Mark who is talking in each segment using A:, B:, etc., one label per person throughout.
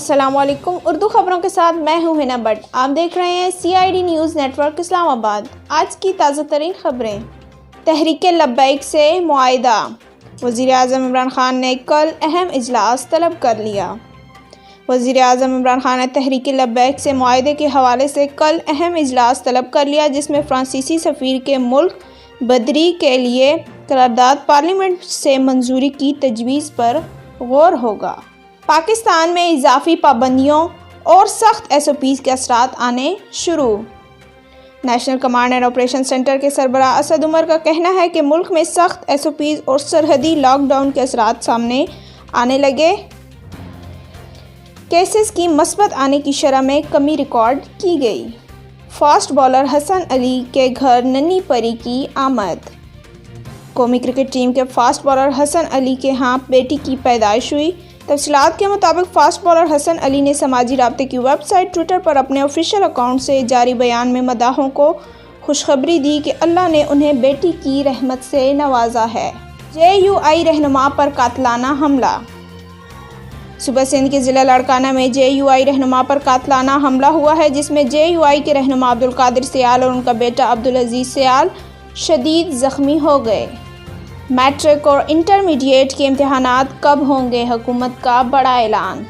A: السلام علیکم، اردو خبروں کے ساتھ میں ہوں ہنا بٹ۔ آپ دیکھ رہے ہیں CID نیوز نیٹ ورک اسلام آباد۔ آج کی تازہ ترین خبریں۔ تحریک لبیک سے معاہدہ، وزیر اعظم عمران خان نے کل اہم اجلاس طلب کر لیا۔ وزیر اعظم عمران خان نے تحریک لبیک سے معاہدے کے حوالے سے کل اہم اجلاس طلب کر لیا، جس میں فرانسیسی سفیر کے ملک بدری کے لیے قرارداد پارلیمنٹ سے منظوری کی تجویز پر غور ہوگا۔ پاکستان میں اضافی پابندیوں اور سخت SOPs کے اثرات آنے شروع۔ National command and operation centre کے سربراہ اسد عمر کا کہنا ہے کہ ملک میں سخت SOPs اور سرحدی لاک ڈاؤن کے اثرات سامنے آنے لگے۔ کیسز کی مثبت آنے کی شرح میں کمی ریکارڈ کی گئی۔ فاسٹ بالر حسن علی کے گھر ننھی پری کی آمد۔ قومی کرکٹ ٹیم کے فاسٹ بالر حسن علی کے ہاں بیٹی کی پیدائش ہوئی۔ تفصیلات کے مطابق فاسٹ بالر حسن علی نے سماجی رابطے کی ویب سائٹ ٹویٹر پر اپنے آفیشیل اکاؤنٹ سے جاری بیان میں مداحوں کو خوشخبری دی کہ اللہ نے انہیں بیٹی کی رحمت سے نوازا ہے۔ JUI رہنما پر قاتلانہ حملہ۔ صوبہ سندھ کے ضلع لاڑکانہ میں JUI رہنما پر قاتلانہ حملہ ہوا ہے، جس میں JUI کے رہنما عبدالقادر سیال اور ان کا بیٹا عبدالعزیز سیال شدید زخمی ہو گئے۔ میٹرک اور انٹرمیڈیٹ کے امتحانات کب ہوں گے؟ حکومت کا بڑا اعلان۔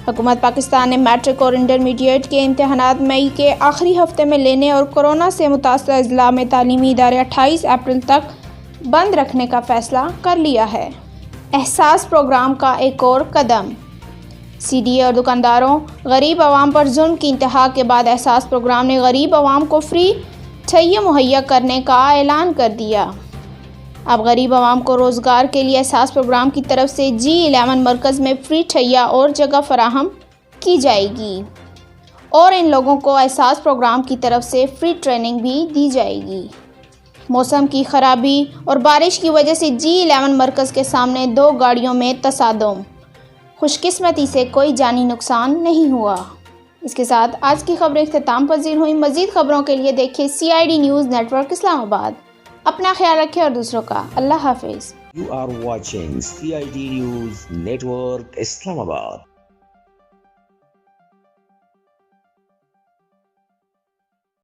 A: حکومت پاکستان نے میٹرک اور انٹرمیڈیٹ کے امتحانات مئی کے آخری ہفتے میں لینے اور کورونا سے متاثرہ اضلاع میں تعلیمی ادارے 28 اپریل تک بند رکھنے کا فیصلہ کر لیا ہے۔ احساس پروگرام کا ایک اور قدم۔ CDA اور دکانداروں، غریب عوام پر ظلم کی انتہا کے بعد احساس پروگرام نے غریب عوام کو فری ٹھیے مہیا کرنے کا اعلان کر دیا۔ اب غریب عوام کو روزگار کے لیے احساس پروگرام کی طرف سے G11 مرکز میں فری ٹھیہ اور جگہ فراہم کی جائے گی، اور ان لوگوں کو احساس پروگرام کی طرف سے فری ٹریننگ بھی دی جائے گی۔ موسم کی خرابی اور بارش کی وجہ سے G11 مرکز کے سامنے 2 گاڑیوں میں تصادم۔ خوش قسمتی سے کوئی جانی نقصان نہیں ہوا۔ اس کے ساتھ آج کی خبریں اختتام پذیر ہوئیں۔ مزید خبروں کے لیے دیکھیں CID نیوز نیٹ ورک اسلام آباد۔ اپنا خیال رکھیں اور دوسروں کا۔ اللہ حافظ۔
B: You are watching CID News Network Islamabad.